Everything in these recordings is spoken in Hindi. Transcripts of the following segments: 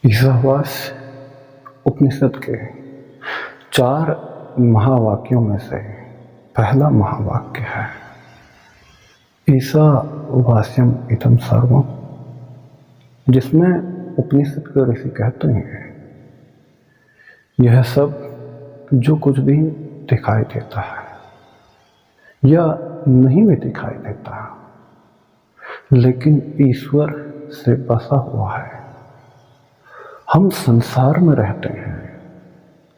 ईसावास उपनिषद के 4 महावाक्यों में से पहला महावाक्य है ईसा वास्यम इदम सर्वम, जिसमें उपनिषद के ऋषि कहते हैं यह सब जो कुछ भी दिखाई देता है या नहीं भी दिखाई देता, लेकिन ईश्वर से बसा हुआ है। हम संसार में रहते हैं,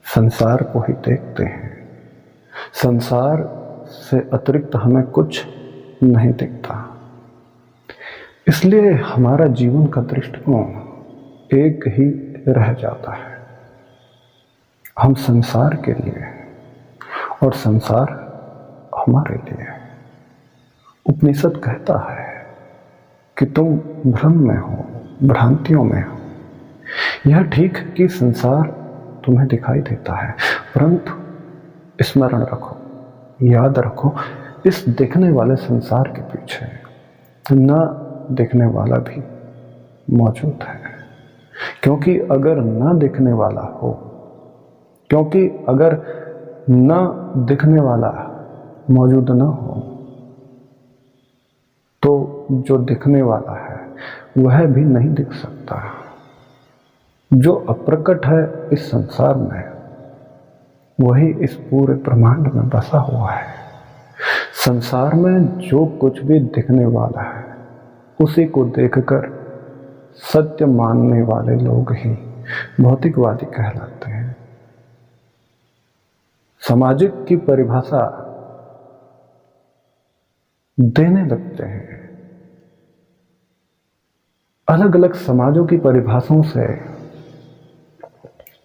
संसार को ही देखते हैं, संसार से अतिरिक्त हमें कुछ नहीं दिखता। इसलिए हमारा जीवन का दृष्टिकोण एक ही रह जाता है। हम संसार के लिए और संसार हमारे लिए। उपनिषद कहता है कि तुम भ्रम में हो, भ्रांतियों में हो। यह ठीक है कि संसार तुम्हें दिखाई देता है, परंतु स्मरण रखो, याद रखो, इस दिखने वाले संसार के पीछे न दिखने वाला भी मौजूद है। क्योंकि अगर न दिखने वाला हो, क्योंकि अगर न दिखने वाला मौजूद न हो, तो जो दिखने वाला है वह भी नहीं दिख सकता। जो अप्रकट है इस संसार में, वही इस पूरे ब्रह्मांड में बसा हुआ है। संसार में जो कुछ भी दिखने वाला है, उसी को देखकर सत्य मानने वाले लोग ही भौतिकवादी कहलाते हैं। सामाजिक की परिभाषा देने लगते हैं। अलग अलग समाजों की परिभाषाओं से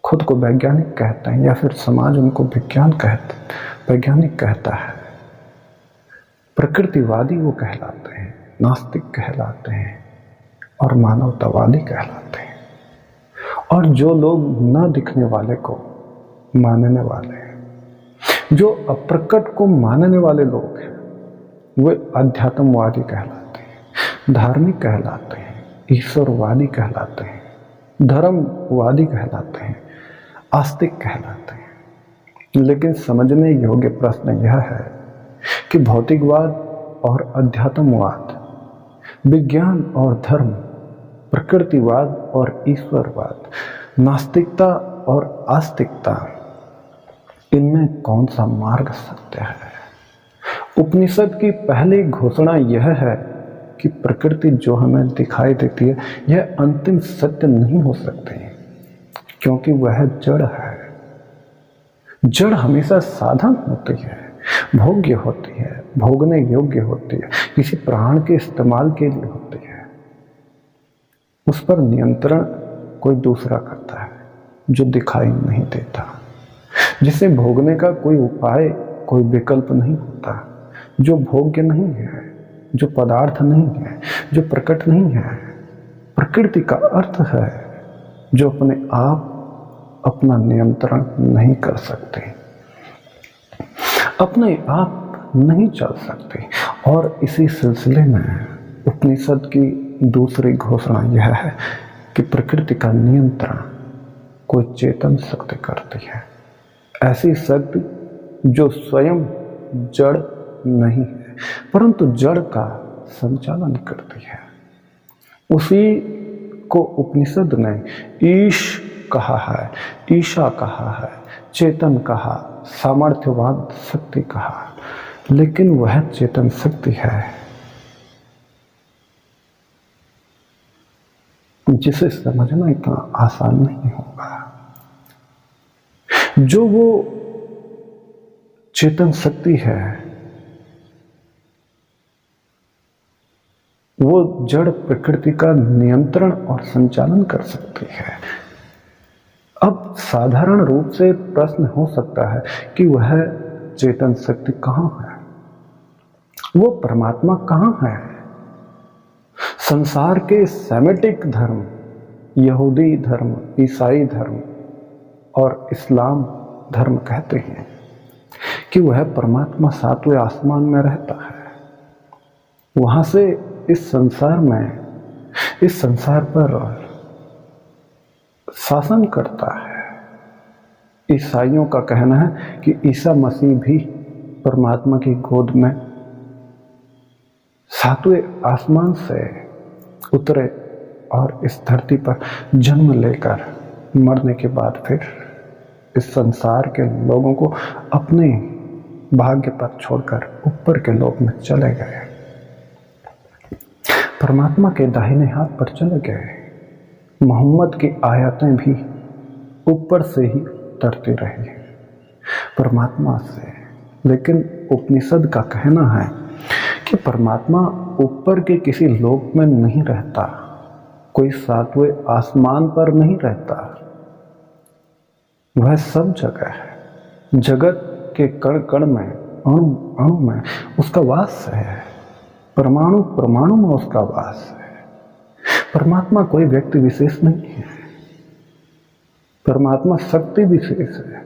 खुद को वैज्ञानिक कहते हैं, या फिर समाज उनको वैज्ञानिक कहता है। प्रकृतिवादी वो कहलाते हैं, नास्तिक कहलाते हैं और मानवतावादी कहलाते हैं। और जो लोग न दिखने वाले को मानने वाले हैं, जो अप्रकट को मानने वाले लोग हैं, वे अध्यात्मवादी कहलाते हैं, धार्मिक कहलाते हैं, ईश्वरवादी कहलाते हैं, धर्मवादी कहलाते हैं, आस्तिक कहलाते हैं। लेकिन समझने योग्य प्रश्न यह है कि भौतिकवाद और अध्यात्मवाद, विज्ञान और धर्म, प्रकृतिवाद और ईश्वरवाद, नास्तिकता और आस्तिकता, इनमें कौन सा मार्ग सत्य है? उपनिषद की पहली घोषणा यह है कि प्रकृति जो हमें दिखाई देती है, यह अंतिम सत्य नहीं हो सकती, क्योंकि वह जड़ है। जड़ हमेशा साधन होती है, भोग्य होती है, भोगने योग्य होती है, किसी प्राण के इस्तेमाल के लिए होती है। उस पर नियंत्रण कोई दूसरा करता है जो दिखाई नहीं देता, जिसे भोगने का कोई उपाय, कोई विकल्प नहीं होता, जो भोग्य नहीं है, जो पदार्थ नहीं है, जो प्रकट नहीं है। प्रकृति का अर्थ है जो अपने आप अपना नियंत्रण नहीं कर सकते, अपने आप नहीं चल सकते। और इसी सिलसिले में उपनिषद की दूसरी घोषणा यह है कि प्रकृति का नियंत्रण कोई चेतन शक्ति करती है, ऐसी शक्ति जो स्वयं जड़ नहीं है, परंतु जड़ का संचालन करती है। उसी को उपनिषद ने ईश कहा है, ईशा कहा है, चेतन कहा, सामर्थ्यवान शक्ति कहा। लेकिन वह चेतन शक्ति है जिसे समझना इतना आसान नहीं होगा। जो वो चेतन शक्ति है, वो जड़ प्रकृति का नियंत्रण और संचालन कर सकती है। अब साधारण रूप से प्रश्न हो सकता है कि वह चेतन शक्ति कहाँ है, वो परमात्मा कहाँ है? संसार के सेमेटिक धर्म, यहूदी धर्म, ईसाई धर्म और इस्लाम धर्म कहते हैं कि वह परमात्मा 7वें आसमान में रहता है। वहां से इस संसार पर शासन करता है। ईसाइयों का कहना है कि ईसा मसीह भी परमात्मा की गोद में सातवें आसमान से उतरे और इस धरती पर जन्म लेकर मरने के बाद फिर इस संसार के लोगों को अपने भाग्य पर छोड़कर ऊपर के लोक में चले गए, परमात्मा के दाहिने हाथ पर चले गए। मोहम्मद की आयतें भी ऊपर से ही उतरती रही परमात्मा से, लेकिन उपनिषद का कहना है कि परमात्मा ऊपर के किसी लोक में नहीं रहता, कोई सातवें आसमान पर नहीं रहता, वह सब जगह है। जगत के कण कण में, अणु अणु में उसका वास है, परमाणु परमाणु में उसका वास है। परमात्मा कोई व्यक्ति विशेष नहीं है, परमात्मा शक्ति विशेष है।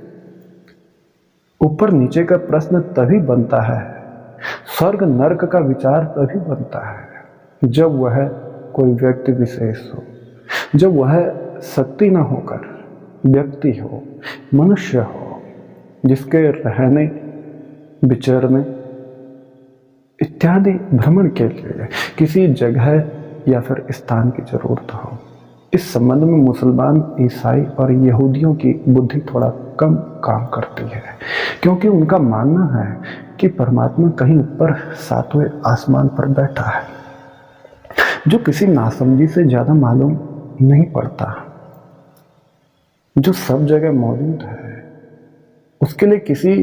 ऊपर नीचे का प्रश्न तभी बनता है, स्वर्ग नरक का विचार तभी बनता है जब वह कोई व्यक्ति विशेष हो, जब वह शक्ति न होकर व्यक्ति हो, मनुष्य हो, जिसके रहने विचरने इत्यादि भ्रमण के लिए किसी जगह या फिर स्थान की जरूरत हो। इस संबंध में मुसलमान, ईसाई और यहूदियों की बुद्धि थोड़ा कम काम करती है, क्योंकि उनका मानना है कि परमात्मा कहीं ऊपर सातवें आसमान पर बैठा है, जो किसी नासमझी से ज्यादा मालूम नहीं पड़ता, जो सब जगह मौजूद है। उसके लिए किसी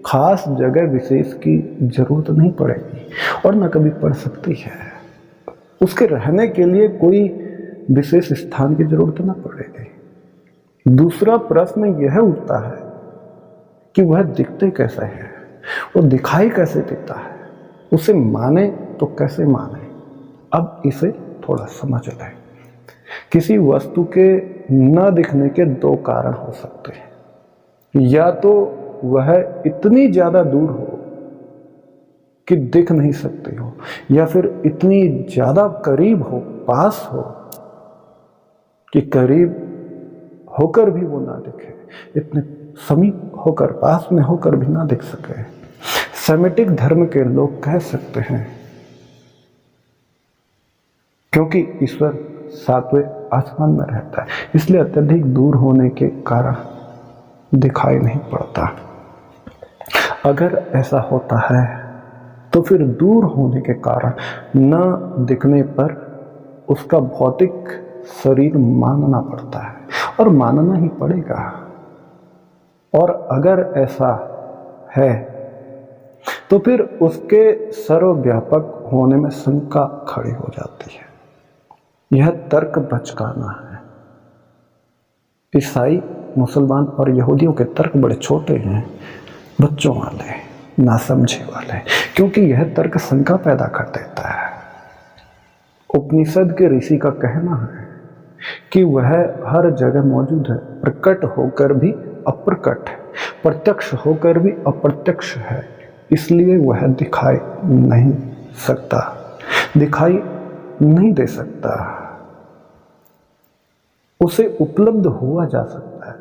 खास जगह विशेष की जरूरत नहीं पड़ेगी और न कभी पड़ सकती है। उसके रहने के लिए कोई विशेष स्थान की जरूरत न पड़ेगी। दूसरा प्रश्न यह उठता है कि वह दिखते कैसे हैं, वो दिखाई कैसे देता है, उसे माने तो कैसे माने। अब इसे थोड़ा समझ लें। किसी वस्तु के न दिखने के दो कारण हो सकते हैं, या तो वह इतनी ज्यादा दूर हो कि दिख नहीं सकती हो, या फिर इतनी ज्यादा करीब हो, पास हो कि करीब होकर भी वो ना दिखे, इतने समीप होकर, पास में होकर भी ना दिख सके। सेमिटिक धर्म के लोग कह सकते हैं क्योंकि ईश्वर सातवें आसमान में रहता है, इसलिए अत्यधिक दूर होने के कारण दिखाई नहीं पड़ता। अगर ऐसा होता है तो फिर दूर होने के कारण न दिखने पर उसका भौतिक शरीर मानना पड़ता है, और मानना ही पड़ेगा। और अगर ऐसा है तो फिर उसके सर्वव्यापक होने में शंका खड़ी हो जाती है। यह तर्क भचकाना है। ईसाई, मुसलमान और यहूदियों के तर्क बड़े छोटे हैं, बच्चों वाले, नासमझे वाले, क्योंकि यह तर्क शंका पैदा कर देता है। उपनिषद के ऋषि का कहना है कि वह हर जगह मौजूद है, प्रकट होकर भी अप्रकट है, प्रत्यक्ष होकर भी अप्रत्यक्ष है, इसलिए वह दिखाई नहीं सकता, दिखाई नहीं दे सकता। उसे उपलब्ध हुआ जा सकता है,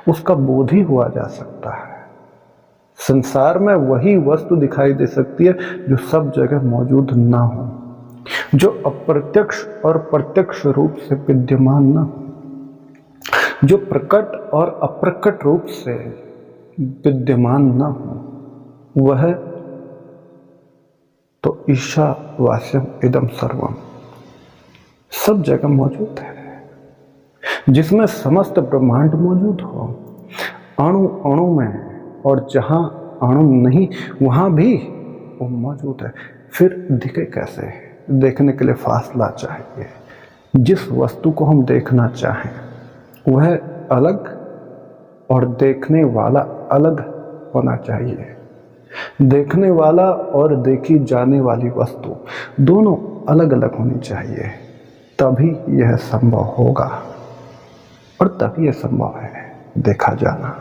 उसका बोधी हुआ जा सकता है। संसार में वही वस्तु दिखाई दे सकती है जो सब जगह मौजूद ना हो, जो अप्रत्यक्ष और प्रत्यक्ष रूप से विद्यमान न हो, जो प्रकट और अप्रकट रूप से विद्यमान न हो, वह तो ईशावास्यम इदम सर्वम सब जगह मौजूद है, जिसमें समस्त ब्रह्मांड मौजूद हो, अणु अणु में, और जहां अणु नहीं वहां भी वो मौजूद है। फिर दिखे कैसे? देखने के लिए फासला चाहिए। जिस वस्तु को हम देखना चाहें वह अलग और देखने वाला अलग होना चाहिए। देखने वाला और देखी जाने वाली वस्तु दोनों अलग अलग होनी चाहिए, तभी यह संभव होगा, और तभी यह संभव है देखा जाना।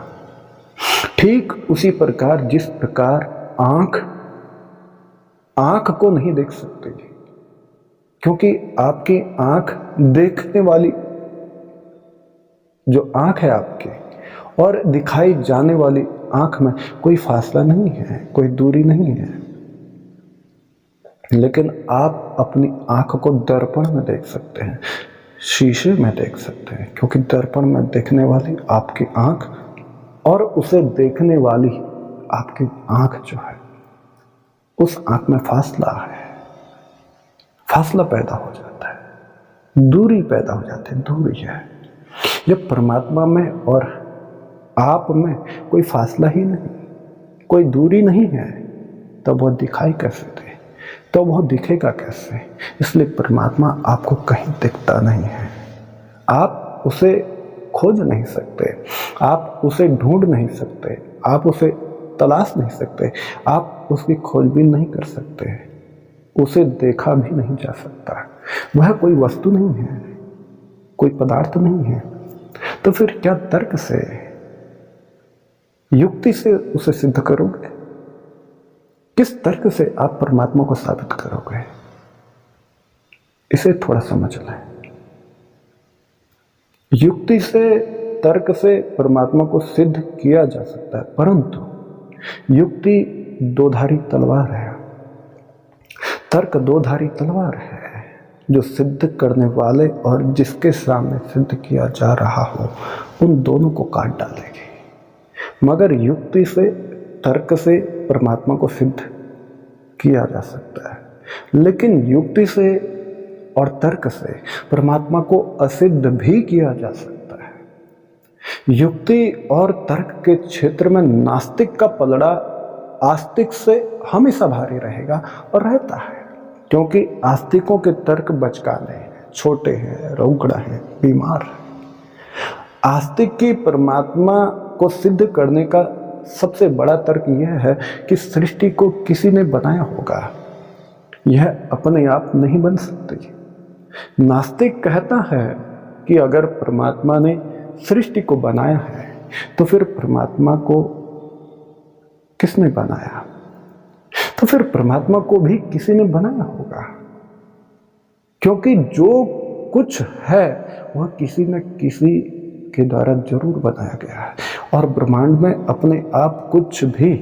ठीक उसी प्रकार जिस प्रकार आंख को नहीं देख सकती, क्योंकि आपकी आंख देखने वाली जो आँख है आपकी और दिखाई जाने वाली आँख में कोई फासला नहीं है, कोई दूरी नहीं है। लेकिन आप अपनी आँख को दर्पण में देख सकते हैं, शीशे में देख सकते हैं, क्योंकि दर्पण में देखने वाली आपकी आँख और उसे देखने वाली आपकी आँख जो है, उस आँख में फासला है, फासला पैदा हो जाता है, दूरी पैदा हो जाती है, दूरी है। जब परमात्मा में और आप में कोई फासला ही नहीं, कोई दूरी नहीं है, तब वह दिखाई कैसे दे, तो वह दिखेगा कैसे? इसलिए परमात्मा आपको कहीं दिखता नहीं है, आप उसे खोज नहीं सकते, आप उसे ढूंढ नहीं सकते, आप उसे तलाश नहीं सकते, आप उसकी खोजबीन नहीं कर सकते, उसे देखा भी नहीं जा सकता। वह कोई वस्तु नहीं है, कोई पदार्थ नहीं है। तो फिर क्या तर्क से, युक्ति से उसे सिद्ध करोगे? किस तर्क से आप परमात्मा को साबित करोगे? इसे थोड़ा समझ लें। युक्ति से, तर्क से परमात्मा को सिद्ध किया जा सकता है, परंतु युक्ति दोधारी तलवार है, तर्क दोधारी तलवार है, जो सिद्ध करने वाले और जिसके सामने सिद्ध किया जा रहा हो, उन दोनों को काट डालेगी। मगर युक्ति से, तर्क से परमात्मा को सिद्ध किया जा सकता है, लेकिन युक्ति से और तर्क से परमात्मा को असिद्ध भी किया जा सकता है। युक्ति और तर्क के क्षेत्र में नास्तिक का पलड़ा आस्तिक से हमेशा भारी रहेगा और रहता है, क्योंकि आस्तिकों के तर्क बचकाने हैं, छोटे हैं, रोकड़ा हैं, बीमार हैं। आस्तिक की परमात्मा को सिद्ध करने का सबसे बड़ा तर्क यह है कि सृष्टि को किसी ने बनाया होगा, यह अपने आप नहीं बन सकती। नास्तिक कहता है कि अगर परमात्मा ने सृष्टि को बनाया है तो फिर परमात्मा को किसने बनाया? तो फिर परमात्मा को भी किसी ने बनाया होगा, क्योंकि जो कुछ है वह किसी न किसी के द्वारा जरूर बनाया गया है, और ब्रह्मांड में अपने आप कुछ भी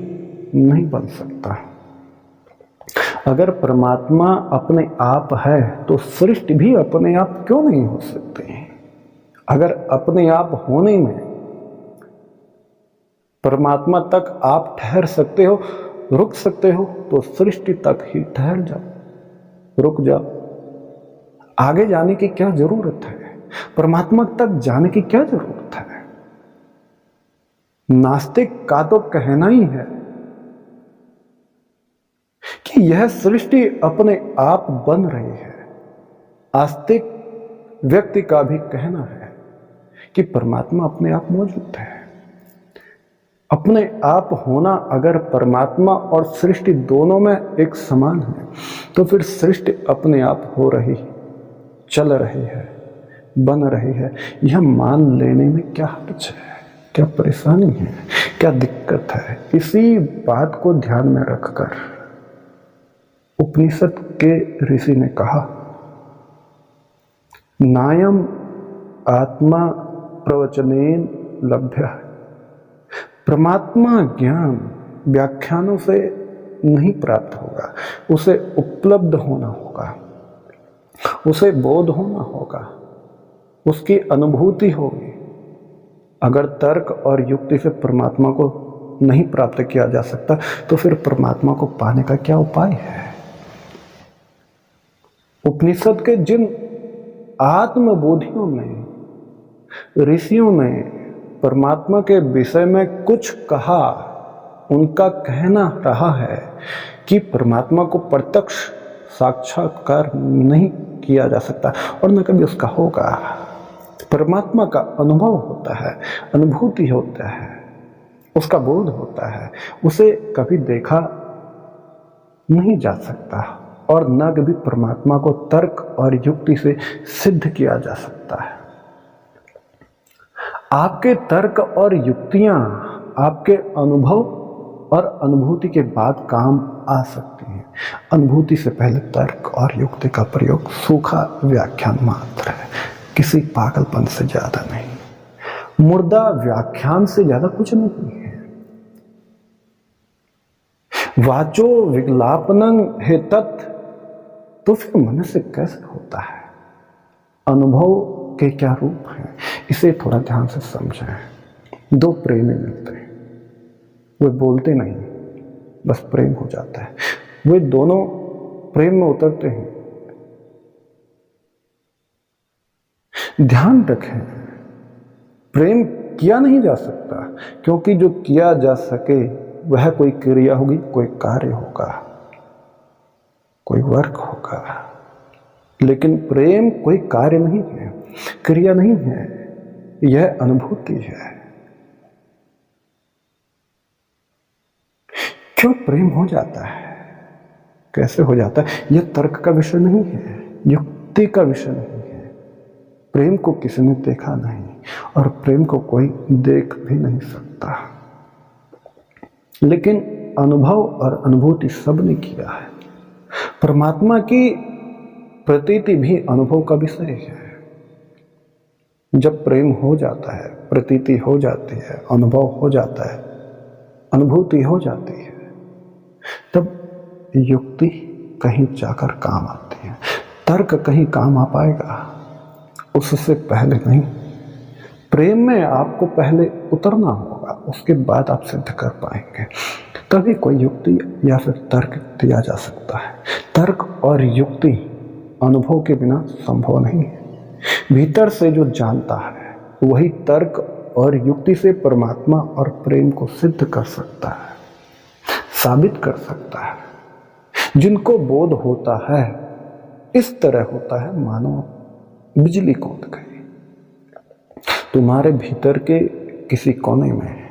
नहीं बन सकता। अगर परमात्मा अपने आप है तो सृष्टि भी अपने आप क्यों नहीं हो सकती? अगर अपने आप होने में परमात्मा तक आप ठहर सकते हो, रुक सकते हो, तो सृष्टि तक ही ठहर जाओ, रुक जाओ। आगे जाने की क्या जरूरत है? परमात्मा तक जाने की क्या जरूरत है? नास्तिक का तो कहना ही है कि यह सृष्टि अपने आप बन रही है। आस्तिक व्यक्ति का भी कहना है कि परमात्मा अपने आप मौजूद है। अपने आप होना अगर परमात्मा और सृष्टि दोनों में एक समान है, तो फिर सृष्टि अपने आप हो रही, चल रही है, बन रही है। यह मान लेने में क्या हर्ज है, क्या परेशानी है, क्या दिक्कत है? इसी बात को ध्यान में रखकर उपनिषद के ऋषि ने कहा, नायम आत्मा प्रवचनेन लभ्य। परमात्मा ज्ञान व्याख्यानों से नहीं प्राप्त होगा, उसे उपलब्ध होना होगा, उसे बोध होना होगा, उसकी अनुभूति होगी। अगर तर्क और युक्ति से परमात्मा को नहीं प्राप्त किया जा सकता, तो फिर परमात्मा को पाने का क्या उपाय है? उपनिषद के जिन आत्मबोधियों में, ऋषियों ने परमात्मा के विषय में कुछ कहा, उनका कहना रहा है कि परमात्मा को प्रत्यक्ष साक्षात्कार नहीं किया जा सकता और न कभी उसका होगा। परमात्मा का अनुभव होता है, अनुभूति होता है, उसका बोध होता है, उसे कभी देखा नहीं जा सकता और न कभी परमात्मा को तर्क और युक्ति से सिद्ध किया जा सकता है। आपके तर्क और युक्तियां आपके अनुभव और अनुभूति के बाद काम आ सकती हैं। अनुभूति से पहले तर्क और युक्ति का प्रयोग सूखा व्याख्यान मात्र है, किसी पागलपन से ज्यादा नहीं। मुर्दा व्याख्यान से ज्यादा कुछ नहीं है। वाचो विकलापनं हेतत्, तो फिर मनुष्य कैसे होता है? अनुभव के क्या रूप हैं, इसे थोड़ा ध्यान से समझें। दो प्रेमी मिलते हैं, वे बोलते नहीं, बस प्रेम हो जाता है। वे दोनों प्रेम में उतरते हैं। ध्यान रखें, प्रेम किया नहीं जा सकता, क्योंकि जो किया जा सके वह कोई क्रिया होगी, कोई कार्य होगा, कोई वर्क होगा। लेकिन प्रेम कोई कार्य नहीं है, क्रिया नहीं है, यह अनुभूति है। क्यों प्रेम हो जाता है, कैसे हो जाता है? यह तर्क का विषय नहीं है, युक्ति का विषय नहीं है। प्रेम को किसी ने देखा नहीं और प्रेम को कोई देख भी नहीं सकता, लेकिन अनुभव और अनुभूति सबने किया है। परमात्मा की प्रतीति भी अनुभव का विषय है। जब प्रेम हो जाता है, प्रतीति हो जाती है, अनुभव हो जाता है, अनुभूति हो जाती है, तब युक्ति कहीं जाकर काम आती है, तर्क कहीं काम आ पाएगा, उससे पहले नहीं। प्रेम में आपको पहले उतरना होगा, उसके बाद आप सिद्ध कर पाएंगे, तभी कोई युक्ति या फिर तर्क दिया जा सकता है। तर्क और युक्ति अनुभव के बिना संभव नहीं है। भीतर से जो जानता है वही तर्क और युक्ति से परमात्मा और प्रेम को सिद्ध कर सकता है, साबित कर सकता है। जिनको बोध होता है इस तरह होता है मानो बिजली कूद गई। तुम्हारे भीतर के किसी कोने में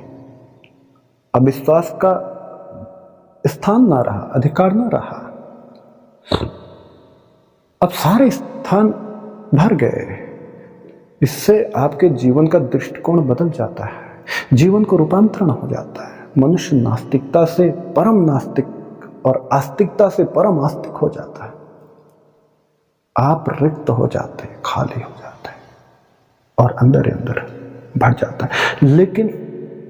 अविश्वास का स्थान ना रहा, अधिकार ना रहा, अब सारे स्थान भर गए। इससे आपके जीवन का दृष्टिकोण बदल जाता है, जीवन को रूपांतरण हो जाता है। मनुष्य नास्तिकता से परम नास्तिक और आस्तिकता से परम आस्तिक हो जाता है। आप रिक्त हो जाते हैं, खाली हो जाते हैं और अंदर ही अंदर भर जाता है। लेकिन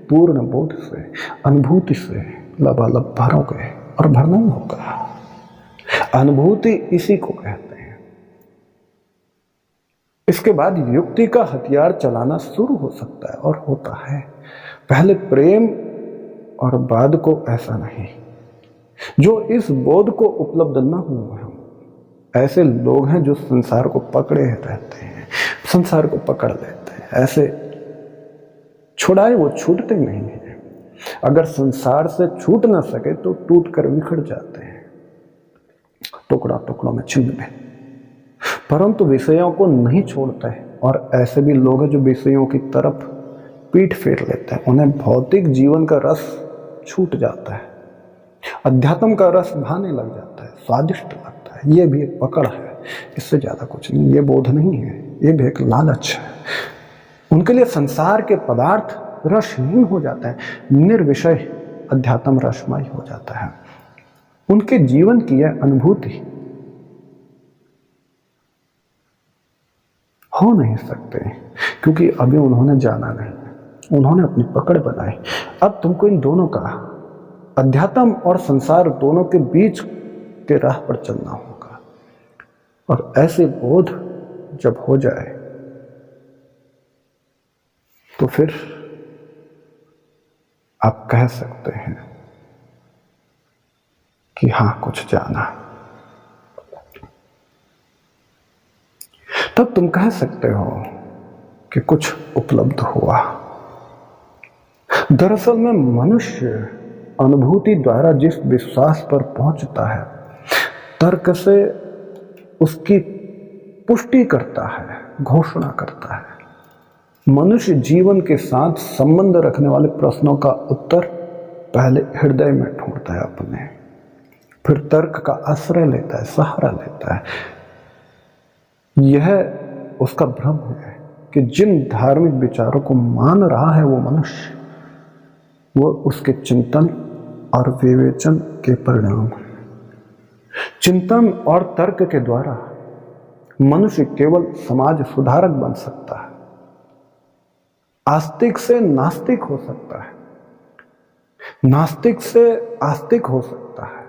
पूर्ण बोध से, अनुभूति से लबालब भरोगे और भरना ही होगा। अनुभूति इसी को कहते हैं। इसके बाद युक्ति का हथियार चलाना शुरू हो सकता है और होता है। पहले प्रेम और बाद को ऐसा नहीं। जो इस बोध को उपलब्ध न हुए हैं, ऐसे लोग हैं जो संसार को पकड़े रहते हैं, संसार को पकड़ लेते हैं, ऐसे छुड़ाए वो छूटते नहीं हैं। अगर संसार से छूट ना सके तो टूट कर बिखर जाते हैं, टुकड़ा टुकड़ों में छिन्न गए। परंतु विषयों को नहीं छोड़ते हैं, और ऐसे भी लोग हैं जो विषयों की तरफ पीठ फेर लेते हैं। उन्हें भौतिक जीवन का रस छूट जाता है, अध्यात्म का रस भाने लग जाता है, स्वादिष्ट लगता है। ये भी एक पकड़ है, इससे ज्यादा कुछ नहीं। ये बोध नहीं है, ये भी एक लालच है। उनके लिए संसार के पदार्थ रसहीन हो जाता है, निर्विषय अध्यात्म रसमय हो जाता है। उनके जीवन की यह अनुभूति हो नहीं सकते, क्योंकि अभी उन्होंने जाना नहीं, उन्होंने अपनी पकड़ बनाई। अब तुमको इन दोनों का, अध्यात्म और संसार दोनों के बीच के राह पर चलना होगा। और ऐसे बोध जब हो जाए तो फिर आप कह सकते हैं कि हाँ, कुछ जाना। तब तुम कह सकते हो कि कुछ उपलब्ध हुआ। दरअसल में मनुष्य अनुभूति द्वारा जिस विश्वास पर पहुंचता है, तर्क से उसकी पुष्टि करता है, घोषणा करता है। मनुष्य जीवन के साथ संबंध रखने वाले प्रश्नों का उत्तर पहले हृदय में ढूंढता है अपने, फिर तर्क का आश्रय लेता है, सहारा लेता है। यह उसका भ्रम है कि जिन धार्मिक विचारों को मान रहा है वो मनुष्य, वो उसके चिंतन और विवेचन के परिणाम है। चिंतन और तर्क के द्वारा मनुष्य केवल समाज सुधारक बन सकता है, आस्तिक से नास्तिक हो सकता है, नास्तिक से आस्तिक हो सकता है,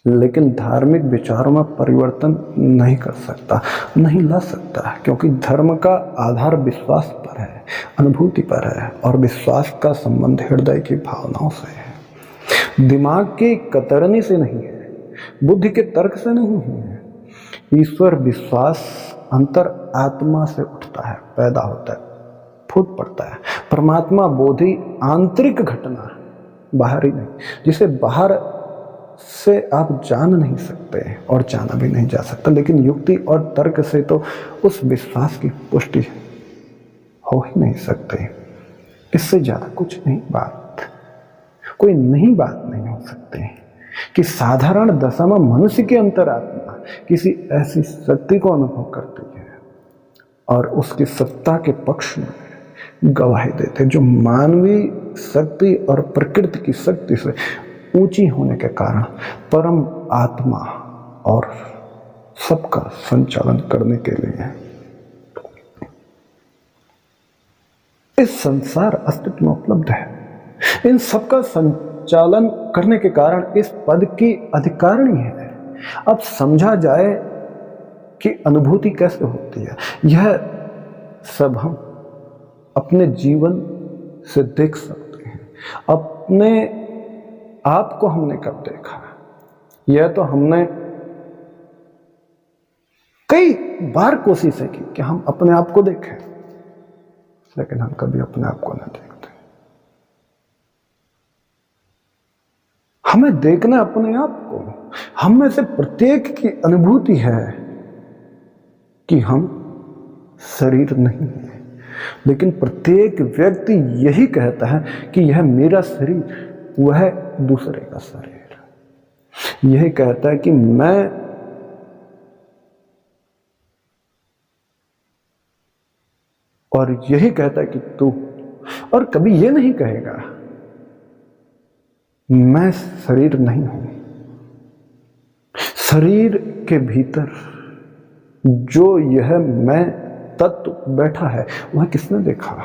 लेकिन धार्मिक विचारों में परिवर्तन नहीं कर सकता, नहीं ला सकता, क्योंकि धर्म का आधार विश्वास पर है, अनुभूति पर है, और विश्वास का संबंध हृदय की भावनाओं से है, दिमाग की कतरनी से नहीं है, बुद्धि के तर्क से नहीं है। ईश्वर विश्वास अंतर आत्मा से उठता है, पैदा होता है, फूट पड़ता है। परमात्मा बोधि आंतरिक घटना है, बाहरी नहीं, जिसे बाहर से आप जान नहीं सकते और जाना भी नहीं जा सकता, लेकिन युक्ति और तर्क से तो उस विश्वास की पुष्टि हो ही नहीं सकते। इससे ज्यादा कुछ नहीं बात, कोई नई बात नहीं हो सकती कि साधारण दशा में मनुष्य की अंतरात्मा किसी ऐसी शक्ति को अनुभव करती है और उसकी सत्ता के पक्ष में गवाही देते, जो मानवीय शक्ति और प्रकृति की शक्ति से ऊंची होने के कारण परम आत्मा और सबका संचालन करने के लिए है। इस संसार अस्तित्व में उपलब्ध है, इन सबका संचालन करने के कारण इस पद की अधिकारिणी है। अब समझा जाए कि अनुभूति कैसे होती है। यह सब हम अपने जीवन से देख सकते हैं। अपने आप को हमने कब देखा, यह तो हमने कई बार कोशिशें की कि हम अपने आप को देखें, लेकिन हम कभी अपने आप को नहीं देखते। हमें देखना अपने आप को। हम में से प्रत्येक की अनुभूति है कि हम शरीर नहीं है, लेकिन प्रत्येक व्यक्ति यही कहता है कि यह मेरा शरीर, वह दूसरे का शरीर। यही कहता है कि मैं और यही कहता है कि तू, और कभी यह नहीं कहेगा मैं शरीर नहीं हूं। शरीर के भीतर जो यह मैं तत्व बैठा है वह किसने देखा?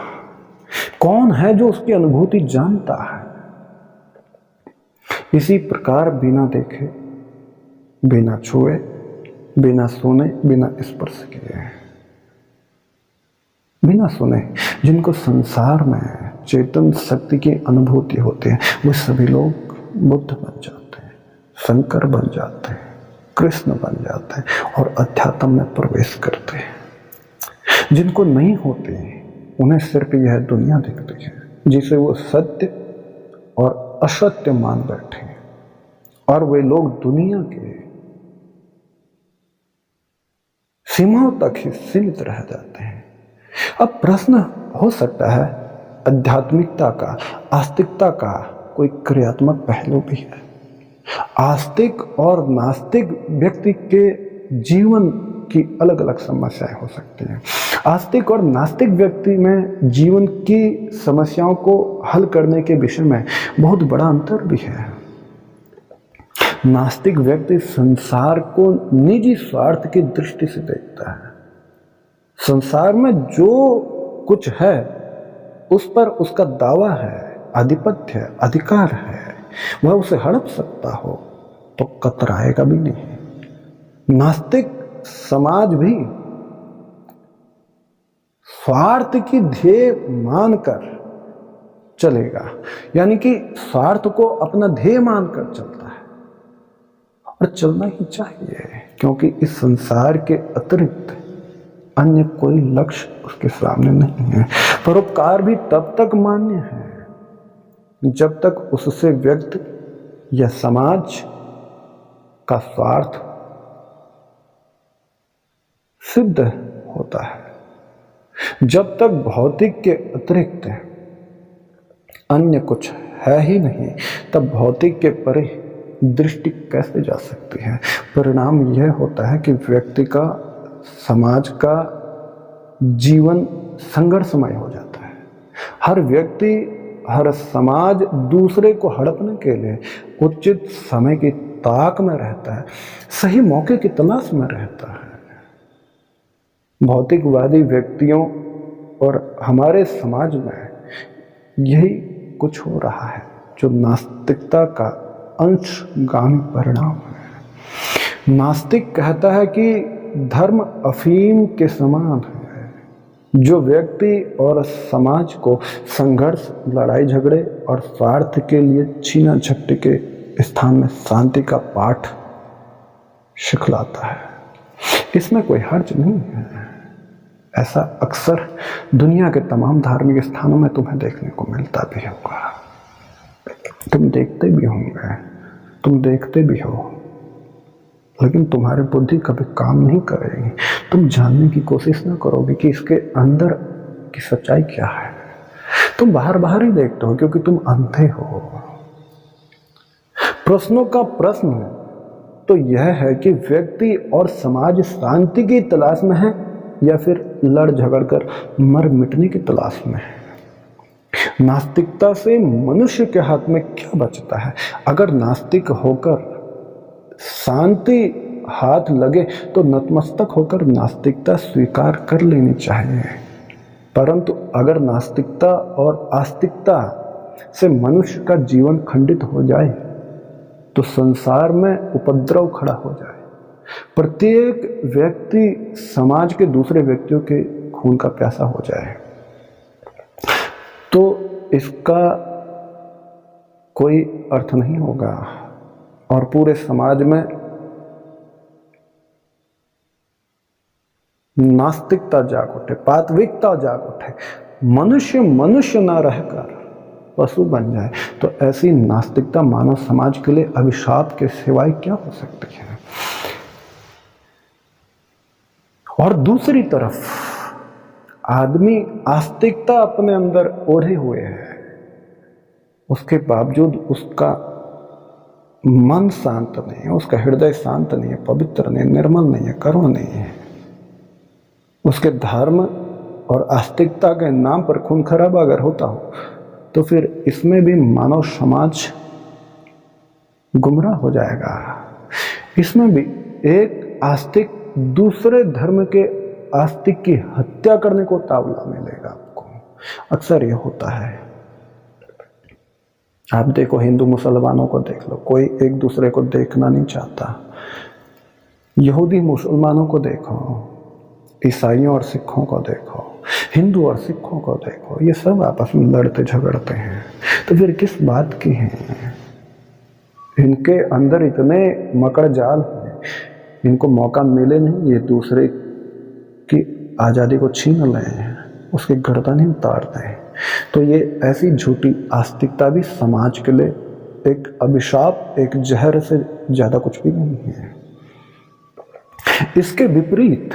कौन है जो उसकी अनुभूति जानता है? इसी प्रकार बिना देखे, बिना छुए, बिना सुने, बिना स्पर्श किए, बिना सुने, जिनको संसार में चेतन शक्ति की अनुभूति होती है, वे सभी लोग बुद्ध बन जाते हैं, शंकर बन जाते हैं, कृष्ण बन जाते हैं और अध्यात्म में प्रवेश करते हैं। जिनको नहीं होते उन्हें सिर्फ यह दुनिया दिखती है, जिसे वो सत्य और असत्य मान बैठे हैं, और वे लोग दुनिया के सीमाओं तक ही सीमित रह जाते हैं। अब प्रश्न हो सकता है आध्यात्मिकता का, आस्तिकता का कोई क्रियात्मक पहलू भी है। आस्तिक और नास्तिक व्यक्ति के जीवन की अलग अलग समस्याएं हो सकती हैं। आस्तिक और नास्तिक व्यक्ति में जीवन की समस्याओं को हल करने के विषय में बहुत बड़ा अंतर भी है। नास्तिक व्यक्ति संसार को निजी स्वार्थ की दृष्टि से देखता है। संसार में जो कुछ है उस पर उसका दावा है, आधिपत्य, अधिकार है, वह उसे हड़प सकता हो तो कतराएगा भी नहीं। नास्तिक समाज भी स्वार्थ की ध्येय मानकर चलेगा, यानी कि स्वार्थ को अपना ध्येय मानकर चलता है, और चलना ही चाहिए, क्योंकि इस संसार के अतिरिक्त अन्य कोई लक्ष्य उसके सामने नहीं है। परोपकार भी तब तक मान्य है जब तक उससे व्यक्ति या समाज का स्वार्थ सिद्ध होता है। जब तक भौतिक के अतिरिक्त अन्य कुछ है ही नहीं, तब भौतिक के परे दृष्टि कैसे जा सकती है? परिणाम यह होता है कि व्यक्ति का, समाज का जीवन संघर्षमय हो जाता है। हर व्यक्ति, हर समाज दूसरे को हड़पने के लिए उचित समय की ताक में रहता है, सही मौके की तलाश में रहता है। भौतिकवादी व्यक्तियों और हमारे समाज में यही कुछ हो रहा है जो नास्तिकता का अंशगामी परिणाम है। नास्तिक कहता है कि धर्म अफीम के समान है, जो व्यक्ति और समाज को संघर्ष, लड़ाई झगड़े और स्वार्थ के लिए छीना झपटी के स्थान में शांति का पाठ सिखलाता है। इसमें कोई हर्ज नहीं है। ऐसा अक्सर दुनिया के तमाम धार्मिक स्थानों में तुम्हें देखने को मिलता भी होगा, तुम देखते भी होंगे, तुम देखते भी हो, लेकिन तुम्हारी बुद्धि कभी काम नहीं करेगी। तुम जानने की कोशिश ना करोगे कि इसके अंदर की सच्चाई क्या है। तुम बाहर बाहर ही देखते हो क्योंकि तुम अंधे हो। प्रश्नों का प्रश्न तो यह है कि व्यक्ति और समाज शांति की तलाश में है या फिर लड़ झगड़ कर मर मिटने की तलाश में है। नास्तिकता से मनुष्य के हाथ में क्या बचता है? अगर नास्तिक होकर शांति हाथ लगे तो नतमस्तक होकर नास्तिकता स्वीकार कर लेनी चाहिए, परंतु अगर नास्तिकता और आस्तिकता से मनुष्य का जीवन खंडित हो जाए तो संसार में उपद्रव खड़ा हो जाए। प्रत्येक व्यक्ति समाज के दूसरे व्यक्तियों के खून का प्यासा हो जाए तो इसका कोई अर्थ नहीं होगा और पूरे समाज में नास्तिकता जाग उठे, पात्विकता जाग उठे, मनुष्य मनुष्य ना रहकर पशु बन जाए, तो ऐसी नास्तिकता मानव समाज के लिए अभिशाप के सिवाय क्या हो सकती है। और दूसरी तरफ आदमी आस्तिकता अपने अंदर ओढ़े हुए है, उसके बावजूद उसका मन शांत नहीं है, उसका हृदय शांत नहीं है, पवित्र नहीं, निर्मल नहीं है, करुण नहीं है। उसके धर्म और आस्तिकता के नाम पर खून खराबा अगर होता हो तो फिर इसमें भी मानव समाज गुमराह हो जाएगा। इसमें भी एक आस्तिक दूसरे धर्म के आस्तिक की हत्या करने को तावला मिलेगा आपको। अक्सर यह होता है। आप देखो, हिंदू मुसलमानों को देख लो, कोई एक दूसरे को देखना नहीं चाहता। यहूदी मुसलमानों को देखो, ईसाइयों और सिखों को देखो, हिंदू और सिखों को देखो, ये सब आपस में लड़ते झगड़ते हैं। तो फिर किस बात की हैं? इनके अंदर इतने मकड़ जाल हैं, इनको मौका मिले नहीं ये दूसरे की आज़ादी को छीन लें, उसकी गर्दन ही उतार दें। तो ये ऐसी झूठी आस्तिकता भी समाज के लिए एक अभिशाप, एक जहर से ज़्यादा कुछ भी नहीं है। इसके विपरीत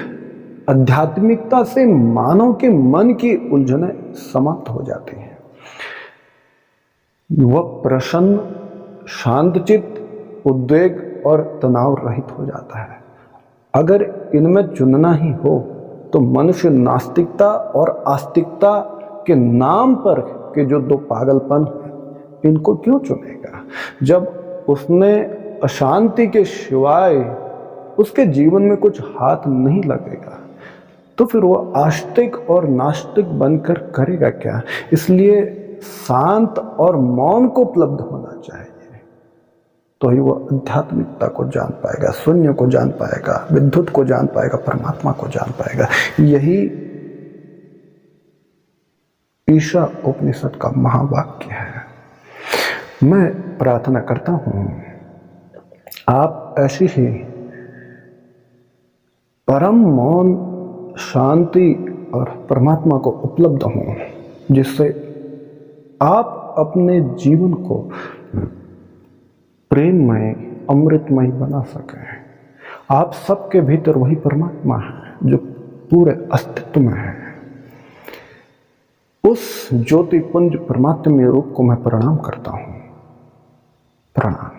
आध्यात्मिकता से मानव के मन की उलझनें समाप्त हो जाती हैं। वह प्रसन्न, शांतचित्त, उद्वेग और तनाव रहित हो जाता है। अगर इनमें चुनना ही हो तो मनुष्य नास्तिकता और आस्तिकता के नाम पर के जो दो पागलपन हैं, इनको क्यों चुनेगा? जब उसने अशांति के सिवाय उसके जीवन में कुछ हाथ नहीं लगेगा तो फिर वो आस्तिक और नास्तिक बनकर करेगा क्या? इसलिए शांत और मौन को उपलब्ध होना चाहिए, तो ही वो आध्यात्मिकता को जान पाएगा, शून्य को जान पाएगा, विद्युत को जान पाएगा, परमात्मा को जान पाएगा। यही ईशा उपनिषद का महावाक्य है। मैं प्रार्थना करता हूं आप ऐसी ही परम मौन, शांति और परमात्मा को उपलब्ध हों, जिससे आप अपने जीवन को प्रेममय, अमृतमय बना सकें। आप सबके भीतर वही परमात्मा है जो पूरे अस्तित्व में है। उस ज्योतिपुंज परमात्मा रूप को मैं प्रणाम करता हूं। प्रणाम।